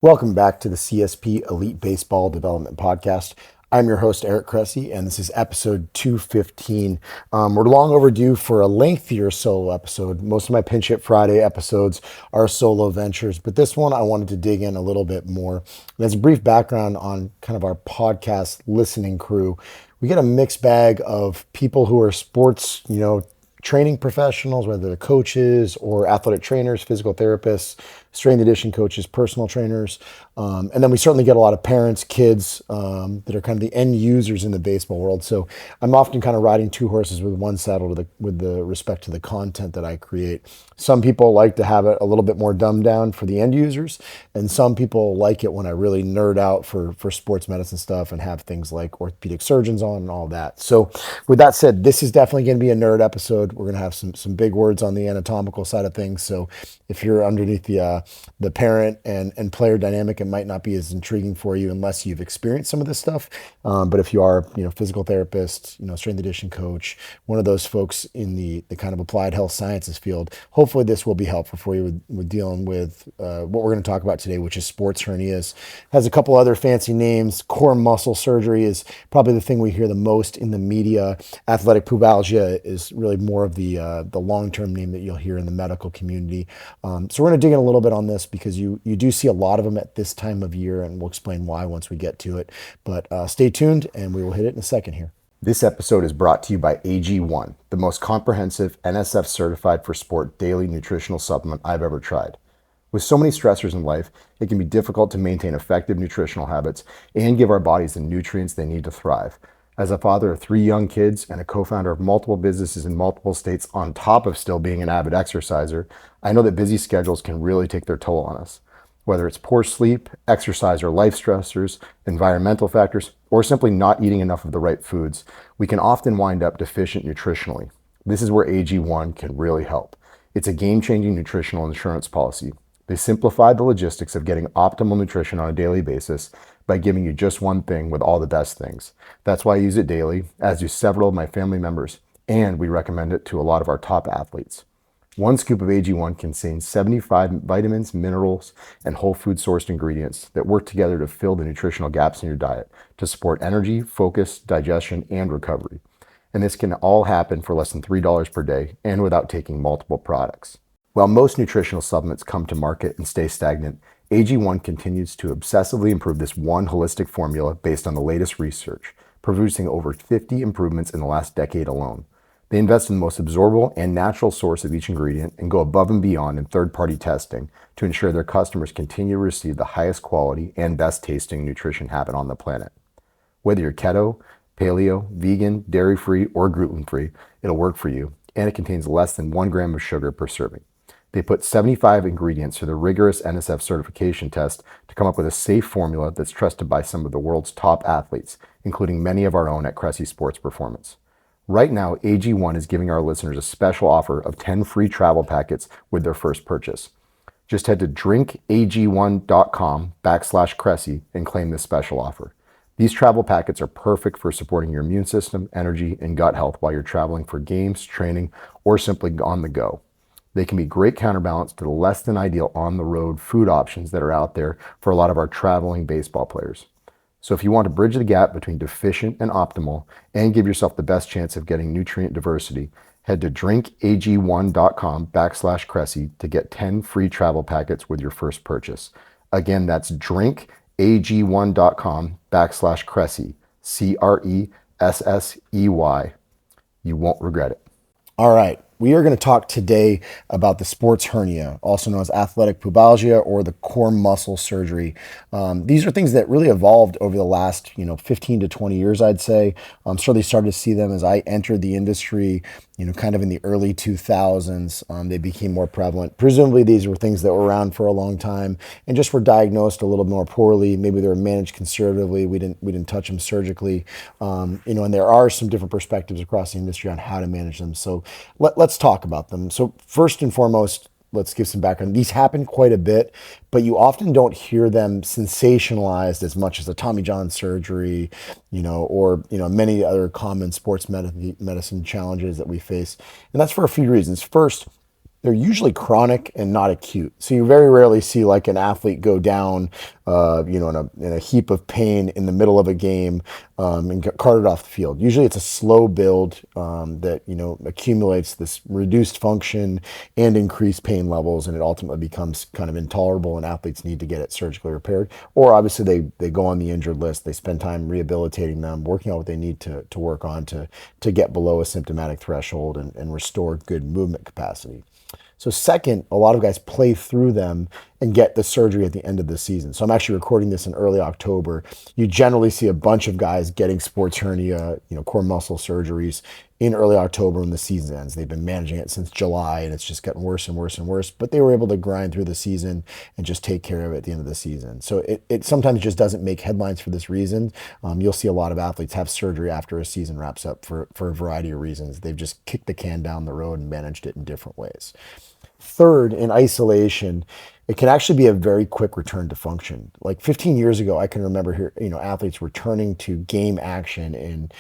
Welcome back to the CSP Elite Baseball Development Podcast. I'm your host, Eric Cressey, and this is episode 215. We're long overdue for a lengthier solo episode. Most of my Pinch Hit Friday episodes are solo ventures, but this one I wanted to dig in a little bit more. And as a brief background on kind of our podcast listening crew, we get a mixed bag of people who are sports, training professionals, whether they're coaches or athletic trainers, physical therapists, strength addition coaches, personal trainers. And then we certainly get a lot of parents, kids that are kind of the end users in the baseball world. So I'm often kind of riding two horses with one saddle with the respect to the content that I create. Some people like to have it a little bit more dumbed down for the end users, and some people like it when I really nerd out for sports medicine stuff and have things like orthopedic surgeons on and all that. So with that said, this is definitely going to be a nerd episode. We're going to have some big words on the anatomical side of things. So if you're underneath the parent and player dynamic, it might not be as intriguing for you unless you've experienced some of this stuff. But if you are, physical therapist, strength addition coach, one of those folks in the kind of applied health sciences field, hopefully this will be helpful for you with dealing with what we're going to talk about today, which is sports hernias. Has a couple other fancy names. Core muscle surgery is probably the thing we hear the most in the media. Athletic pubalgia is really more of the long-term name that you'll hear in the medical community. So we're going to dig in a little bit on this because you do see a lot of them at this time of year, and we'll explain why once we get to it. But stay tuned, and we will hit it in a second here. This episode is brought to you by AG1, the most comprehensive NSF certified for sport daily nutritional supplement I've ever tried. With so many stressors in life, it can be difficult to maintain effective nutritional habits and give our bodies the nutrients they need to thrive. As a father of 3 young kids and a co-founder of multiple businesses in multiple states on top of still being an avid exerciser, I know that busy schedules can really take their toll on us. Whether it's poor sleep, exercise or life stressors, environmental factors, or simply not eating enough of the right foods, we can often wind up deficient nutritionally. This is where AG1 can really help. It's a game-changing nutritional insurance policy. They simplify the logistics of getting optimal nutrition on a daily basis by giving you just one thing with all the best things. That's why I use it daily, as do several of my family members, and we recommend it to a lot of our top athletes. One scoop of AG1 contains 75 vitamins, minerals, and whole food sourced ingredients that work together to fill the nutritional gaps in your diet to support energy, focus, digestion, and recovery. And this can all happen for less than $3 per day and without taking multiple products. While most nutritional supplements come to market and stay stagnant, AG1 continues to obsessively improve this one holistic formula based on the latest research, producing over 50 improvements in the last decade alone. They invest in the most absorbable and natural source of each ingredient and go above and beyond in third-party testing to ensure their customers continue to receive the highest quality and best tasting nutrition happen on the planet. Whether you're keto, paleo, vegan, dairy-free, or gluten-free, it'll work for you, and it contains less than 1 gram of sugar per serving. They put 75 ingredients through the rigorous NSF certification test to come up with a safe formula that's trusted by some of the world's top athletes, including many of our own at Cressey Sports Performance. Right now, AG1 is giving our listeners a special offer of 10 free travel packets with their first purchase. Just head to drinkag1.com/Cressey and claim this special offer. These travel packets are perfect for supporting your immune system, energy, and gut health while you're traveling for games, training, or simply on the go. They can be great counterbalance to the less than ideal on-the-road food options that are out there for a lot of our traveling baseball players. So if you want to bridge the gap between deficient and optimal and give yourself the best chance of getting nutrient diversity, head to drinkag1.com/Cressey to get 10 free travel packets with your first purchase. Again, that's drinkag1.com/Cressey, Cressey. You won't regret it. All right. We are going to talk today about the sports hernia, also known as athletic pubalgia or the core muscle surgery. These are things that really evolved over the last, 15 to 20 years, I'd say. Certainly started to see them as I entered the industry, kind of in the early 2000s. They became more prevalent. Presumably, these were things that were around for a long time and just were diagnosed a little more poorly. Maybe they were managed conservatively. We didn't touch them surgically. And there are some different perspectives across the industry on how to manage them. So let's talk about them. So first and foremost, let's give some background. These happen quite a bit, but you often don't hear them sensationalized as much as a Tommy John surgery, or many other common sports medicine challenges that we face. And that's for a few reasons. First, they're usually chronic and not acute. So you very rarely see like an athlete go down, in a heap of pain in the middle of a game and get carted off the field. Usually it's a slow build that, accumulates this reduced function and increased pain levels, and it ultimately becomes kind of intolerable, and athletes need to get it surgically repaired. Or obviously they go on the injured list. They spend time rehabilitating them, working on what they need to work on to get below a symptomatic threshold and restore good movement capacity. So second, a lot of guys play through them and get the surgery at the end of the season. So I'm actually recording this in early October. You generally see a bunch of guys getting sports hernia, core muscle surgeries in early October when the season ends. They've been managing it since July, and it's just gotten worse and worse and worse, but they were able to grind through the season and just take care of it at the end of the season. So it sometimes just doesn't make headlines for this reason. You'll see a lot of athletes have surgery after a season wraps up for a variety of reasons. They've just kicked the can down the road and managed it in different ways. Third, in isolation, it can actually be a very quick return to function. Like 15 years ago, I can remember here, athletes returning to game action in,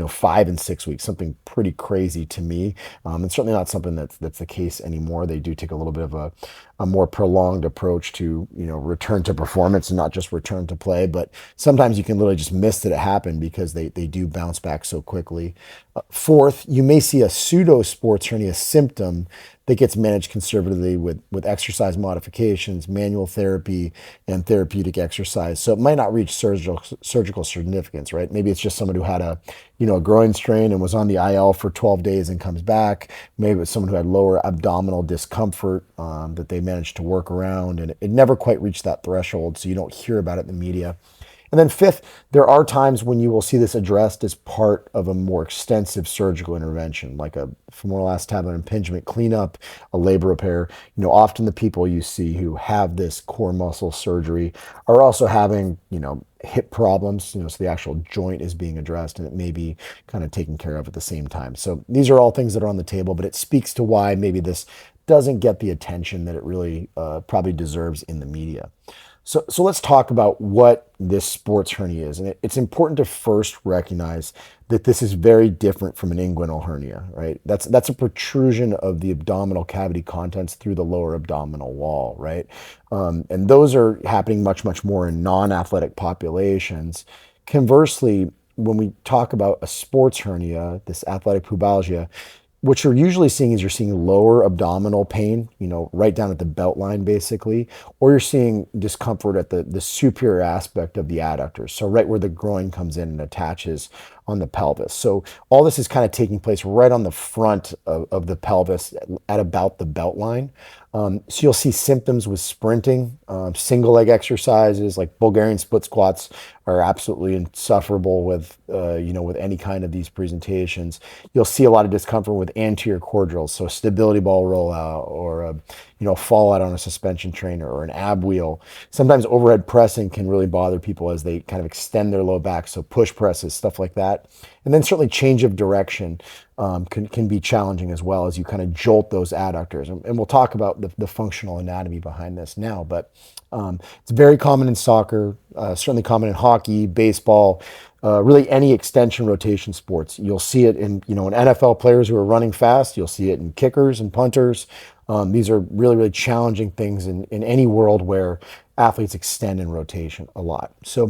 5 and 6 weeks, something pretty crazy to me. And certainly not something that's the case anymore. They do take a little bit of a more prolonged approach to, return to performance and not just return to play. But sometimes you can literally just miss that it happened because they do bounce back so quickly. Fourth, you may see a pseudo sports hernia symptom that gets managed conservatively with exercise modifications, manual therapy, and therapeutic exercise. So it might not reach surgical significance, right? Maybe it's just someone who had a groin strain and was on the IL for 12 days and comes back. Maybe it's someone who had lower abdominal discomfort that they managed to work around, and it never quite reached that threshold, so you don't hear about it in the media. And then fifth, there are times when you will see this addressed as part of a more extensive surgical intervention, like a femoral acetabulum impingement cleanup, a labor repair. Often the people you see who have this core muscle surgery are also having, hip problems, so the actual joint is being addressed and it may be kind of taken care of at the same time. So these are all things that are on the table, but it speaks to why maybe this doesn't get the attention that it really probably deserves in the media. So let's talk about what this sports hernia is. And it's important to first recognize that this is very different from an inguinal hernia, right? That's a protrusion of the abdominal cavity contents through the lower abdominal wall, right? And those are happening much, much more in non-athletic populations. Conversely, when we talk about a sports hernia, this athletic pubalgia, what you're usually seeing is you're seeing lower abdominal pain, right down at the belt line, basically, or you're seeing discomfort at the superior aspect of the adductors. So right where the groin comes in and attaches on the pelvis. So all this is kind of taking place right on the front of the pelvis at about the belt line. So you'll see symptoms with sprinting, single leg exercises like Bulgarian split squats are absolutely insufferable with any kind of these presentations. You'll see a lot of discomfort with anterior core drills, so stability ball rollout or a fallout on a suspension trainer or an ab wheel. Sometimes overhead pressing can really bother people as they kind of extend their low back, so push presses, stuff like that. And then certainly change of direction can be challenging as well as you kind of jolt those adductors. And we'll talk about the functional anatomy behind this now, but it's very common in soccer, certainly common in hockey, baseball, really any extension rotation sports. You'll see it in NFL players who are running fast. You'll see it in kickers and punters. These are really, really challenging things in any world where athletes extend in rotation a lot. So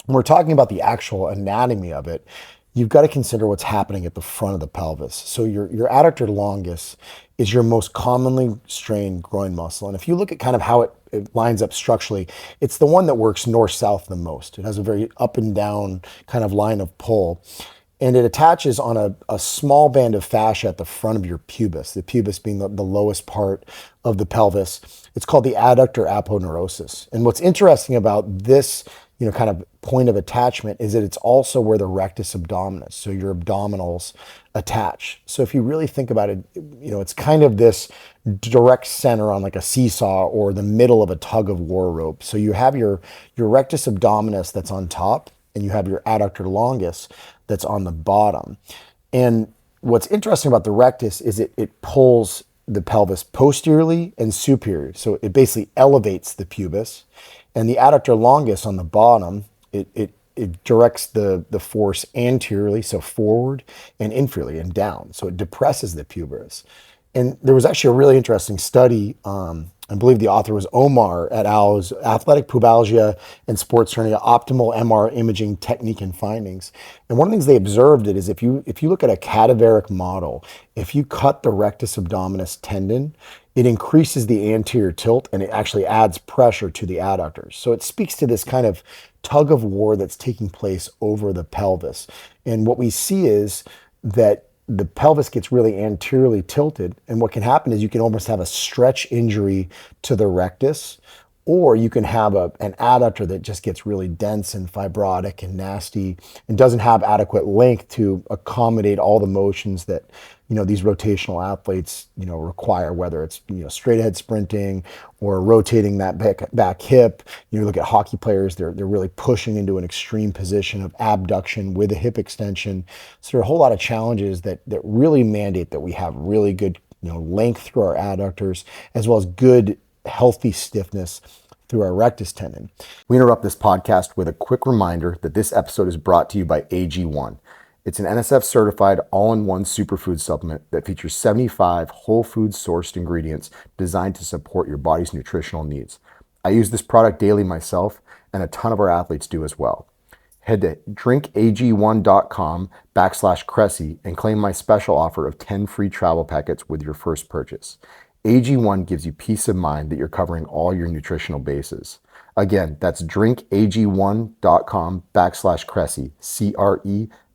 when we're talking about the actual anatomy of it, you've got to consider what's happening at the front of the pelvis. So your adductor longus is your most commonly strained groin muscle. And if you look at kind of how it lines up structurally, it's the one that works north-south the most. It has a very up and down kind of line of pull. And it attaches on a small band of fascia at the front of your pubis, the pubis being the lowest part of the pelvis. It's called the adductor aponeurosis. And what's interesting about this kind of point of attachment is that it's also where the rectus abdominis, so your abdominals, attach. So if you really think about it, it's kind of this direct center on like a seesaw or the middle of a tug of war rope. So you have your rectus abdominis that's on top, and you have your adductor longus that's on the bottom. And what's interesting about the rectus is it pulls the pelvis posteriorly and superior. So it basically elevates the pubis. And the adductor longus on the bottom, it directs the force anteriorly, so forward, and inferiorly and down. So it depresses the pubis. And there was actually a really interesting study. I believe the author was Omar et al.'s Athletic Pubalgia and Sports Hernia Optimal MR Imaging Technique and Findings. And one of the things they observed it is if you look at a cadaveric model, if you cut the rectus abdominis tendon, it increases the anterior tilt and it actually adds pressure to the adductors. So it speaks to this kind of tug of war that's taking place over the pelvis. And what we see is that the pelvis gets really anteriorly tilted. And what can happen is you can almost have a stretch injury to the rectus, or you can have an adductor that just gets really dense and fibrotic and nasty and doesn't have adequate length to accommodate all the motions that these rotational athletes require, whether it's straight ahead sprinting or rotating that back hip. You look at hockey players, they're really pushing into an extreme position of abduction with a hip extension. So there are a whole lot of challenges that really mandate that we have really good length through our adductors, as well as good healthy stiffness through our rectus tendon. We interrupt this podcast with a quick reminder that this episode is brought to you by AG1. It's an NSF certified all-in-one superfood supplement that features 75 whole food sourced ingredients designed to support your body's nutritional needs. I use this product daily myself, and a ton of our athletes do as well. Head to drinkag1.com/Cressey and claim my special offer of 10 free travel packets with your first purchase. AG1 gives you peace of mind that you're covering all your nutritional bases. Again, that's drinkag1.com/Cressey,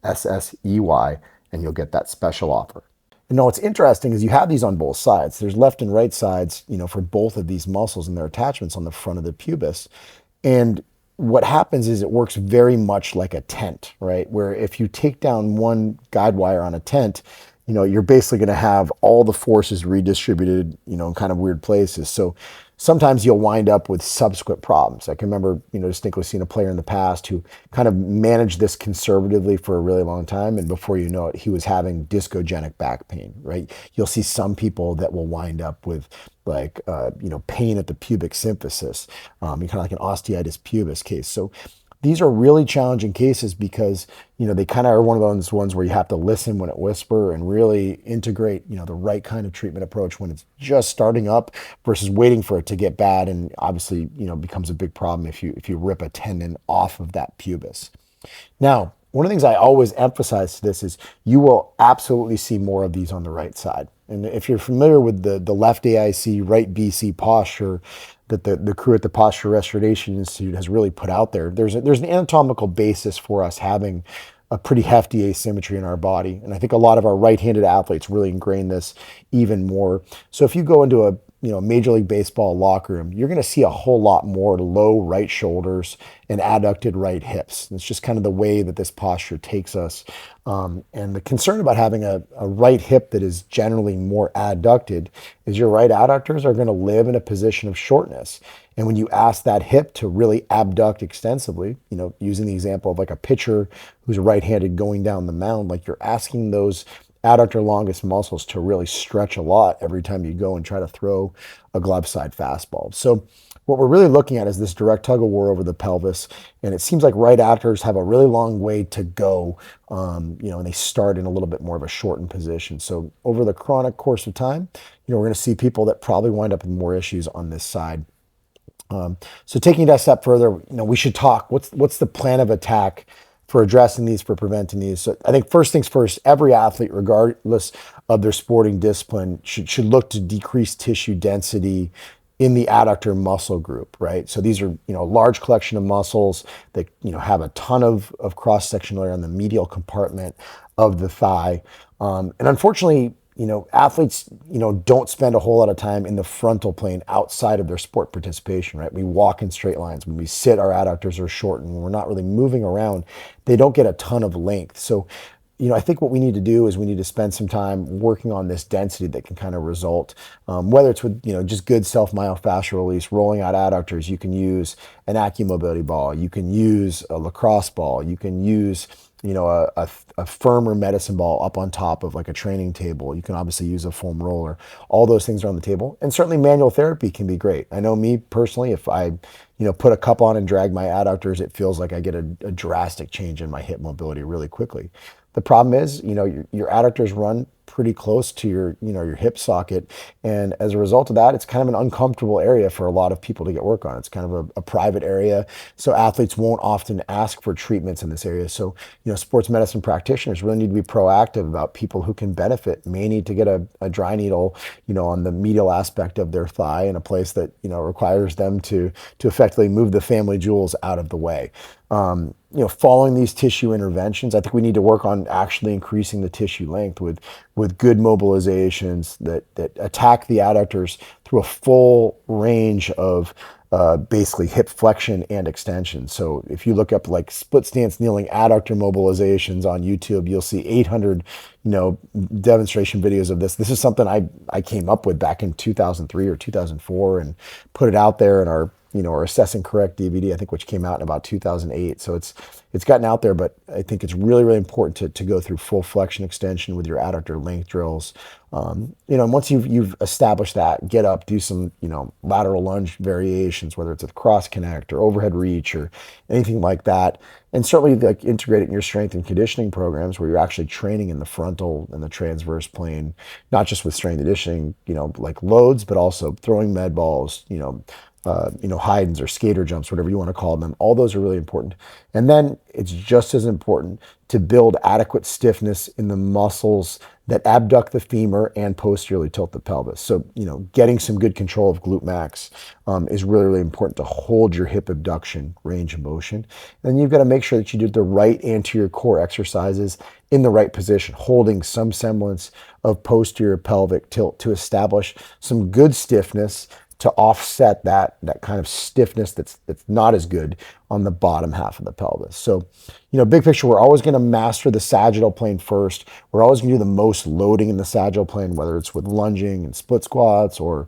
CRESSEY, and you'll get that special offer. And now what's interesting is you have these on both sides. There's left and right sides, for both of these muscles and their attachments on the front of the pubis. And what happens is it works very much like a tent, right? Where if you take down one guide wire on a tent, you're basically going to have all the forces redistributed, in kind of weird places. So sometimes you'll wind up with subsequent problems. I can remember, distinctly seeing a player in the past who kind of managed this conservatively for a really long time. And before you know it, he was having discogenic back pain, right? You'll see some people that will wind up with pain at the pubic symphysis, kind of like an osteitis pubis case. So these are really challenging cases because, they kind of are one of those ones where you have to listen when it whisper and really integrate, the right kind of treatment approach when it's just starting up versus waiting for it to get bad. And obviously, becomes a big problem if you rip a tendon off of that pubis. Now, one of the things I always emphasize to this is you will absolutely see more of these on the right side. And if you're familiar with the left AIC, right BC posture that the crew at the Posture Restoration Institute has really put out there, there's an anatomical basis for us having a pretty hefty asymmetry in our body. And I think a lot of our right-handed athletes really ingrain this even more. So if you go into a Major League Baseball locker room, you're going to see a whole lot more low right shoulders and adducted right hips. And it's just kind of the way that this posture takes us. And the concern about having a right hip that is generally more adducted is your right adductors are going to live in a position of shortness. And when you ask that hip to really abduct extensively, using the example of like a pitcher who's right-handed going down the mound, like you're asking those adductor longus muscles to really stretch a lot every time you go and try to throw a glove side fastball. So what we're really looking at is this direct tug of war over the pelvis. And it seems like right adductors have a really long way to go, and they start in a little bit more of a shortened position. So over the chronic course of time, we're going to see people that probably wind up with more issues on this side. So taking that a step further, we should talk, what's the plan of attack for addressing these, for preventing these. So I think first things first, every athlete, regardless of their sporting discipline, should look to decrease tissue density in the adductor muscle group, right? So these are, a large collection of muscles that, have a ton of cross-sectional area on the medial compartment of the thigh. And unfortunately, athletes, don't spend a whole lot of time in the frontal plane outside of their sport participation, right? We walk in straight lines. When we sit, our adductors are shortened. When we're not really moving around, they don't get a ton of length. So, I think what we need to do is we need to spend some time working on this density that can kind of result, whether it's with, just good self-myofascial release, rolling out adductors. You can use an AccuMobility ball. You can use a lacrosse ball. You can use a firmer medicine ball up on top of like a training table. You can obviously use a foam roller. All those things are on the table. And certainly manual therapy can be great. I know me personally, if I, put a cup on and drag my adductors, it feels like I get a drastic change in my hip mobility really quickly. The problem is, your adductors run pretty close to your hip socket, and as a result of that, it's kind of an uncomfortable area for a lot of people to get work on. It's kind of a private area, so athletes won't often ask for treatments in this area. So, sports medicine practitioners really need to be proactive about people who can benefit, may need to get a dry needle, on the medial aspect of their thigh in a place that, requires them to effectively move the family jewels out of the way. Following these tissue interventions, I think we need to work on actually increasing the tissue length with good mobilizations that attack the adductors through a full range of basically hip flexion and extension. So if you look up like split stance kneeling adductor mobilizations on YouTube, you'll see 800, demonstration videos of this. This is something I came up with back in 2003 or 2004 and put it out there in our Assess and Correct DVD, I think, which came out in about 2008. So it's gotten out there, but I think it's really, really important to go through full flexion extension with your adductor length drills. And once you've established that, get up, do some, lateral lunge variations, whether it's a cross connect or overhead reach or anything like that. And certainly like integrate it in your strength and conditioning programs where you're actually training in the frontal and the transverse plane, not just with strength and conditioning, like loads, but also throwing med balls, Haydns or skater jumps, whatever you want to call them. All those are really important. And then it's just as important to build adequate stiffness in the muscles that abduct the femur and posteriorly tilt the pelvis. So, getting some good control of glute max is really, really important to hold your hip abduction range of motion. And then you've got to make sure that you do the right anterior core exercises in the right position, holding some semblance of posterior pelvic tilt to establish some good stiffness to offset that kind of stiffness that's not as good on the bottom half of the pelvis. So, big picture, we're always going to master the sagittal plane first. We're always going to do the most loading in the sagittal plane, whether it's with lunging and split squats or,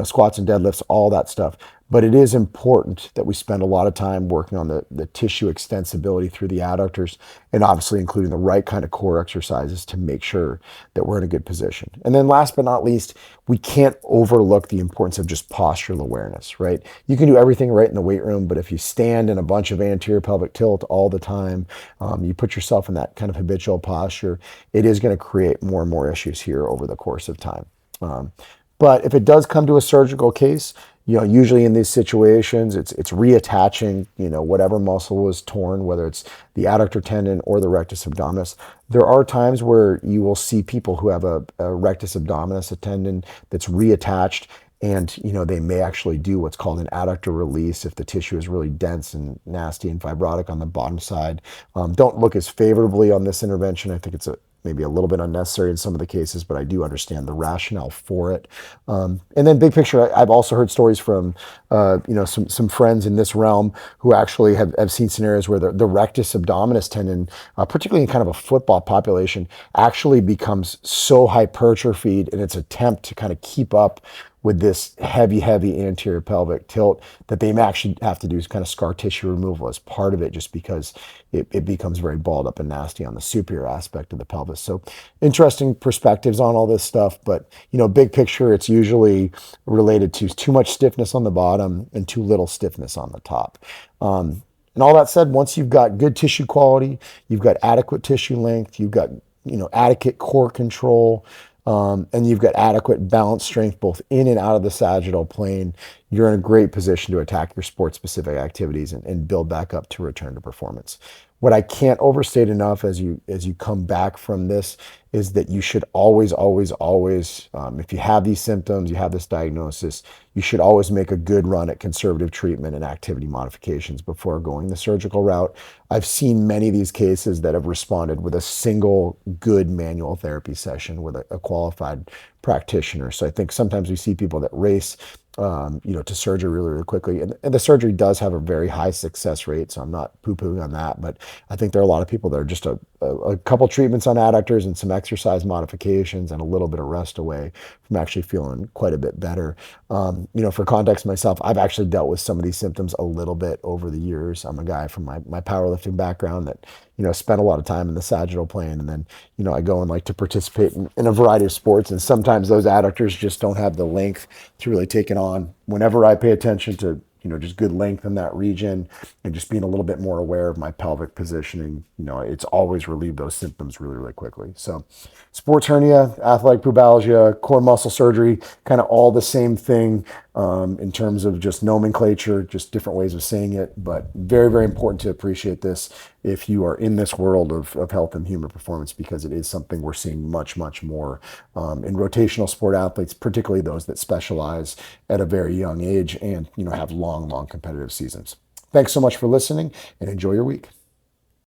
squats and deadlifts, all that stuff. But it is important that we spend a lot of time working on the tissue extensibility through the adductors and obviously including the right kind of core exercises to make sure that we're in a good position. And then last but not least, we can't overlook the importance of just postural awareness, right? You can do everything right in the weight room, but if you stand in a bunch of anterior pelvic tilt all the time, you put yourself in that kind of habitual posture, it is going to create more and more issues here over the course of time. But if it does come to a surgical case, usually in these situations, it's reattaching, whatever muscle was torn, whether it's the adductor tendon or the rectus abdominis. There are times where you will see people who have a rectus abdominis, a tendon that's reattached, and they may actually do what's called an adductor release if the tissue is really dense and nasty and fibrotic on the bottom side. Don't look as favorably on this intervention. I think it's maybe a little bit unnecessary in some of the cases, but I do understand the rationale for it. And then big picture, I've also heard stories from, some friends in this realm who actually have seen scenarios where the rectus abdominis tendon, particularly in kind of a football population, actually becomes so hypertrophied in its attempt to kind of keep up with this heavy anterior pelvic tilt that they may actually have to do kind of scar tissue removal as part of it, just because it becomes very balled up and nasty on the superior aspect of the pelvis. So interesting perspectives on all this stuff, but big picture, it's usually related to too much stiffness on the bottom and too little stiffness on the top. And all that said, once you've got good tissue quality, you've got adequate tissue length, you've got adequate core control, and you've got adequate balance strength both in and out of the sagittal plane, you're in a great position to attack your sport-specific activities and build back up to return to performance. What I can't overstate enough as you come back from this is that you should always, if you have these symptoms, you have this diagnosis, you should always make a good run at conservative treatment and activity modifications before going the surgical route. I've seen many of these cases that have responded with a single good manual therapy session with a qualified practitioner. So I think sometimes we see people that race to surgery really, really quickly. And the surgery does have a very high success rate, so I'm not poo-pooing on that. But I think there are a lot of people that are just a couple treatments on adductors and some exercise modifications and a little bit of rest away from actually feeling quite a bit better. For context myself, I've actually dealt with some of these symptoms a little bit over the years. I'm a guy from my powerlifting background that spent a lot of time in the sagittal plane, and then I go and like to participate in a variety of sports, and sometimes those adductors just don't have the length to really take it on. Whenever I pay attention to just good length in that region and just being a little bit more aware of my pelvic positioning, it's always relieved those symptoms really, really quickly. So sports hernia, athletic pubalgia, core muscle surgery, kind of all the same thing in terms of just nomenclature, just different ways of saying it, but very, very important to appreciate this if you are in this world of health and human performance, because it is something we're seeing much, much more in rotational sport athletes, particularly those that specialize at a very young age and, have long, long competitive seasons. Thanks so much for listening and enjoy your week.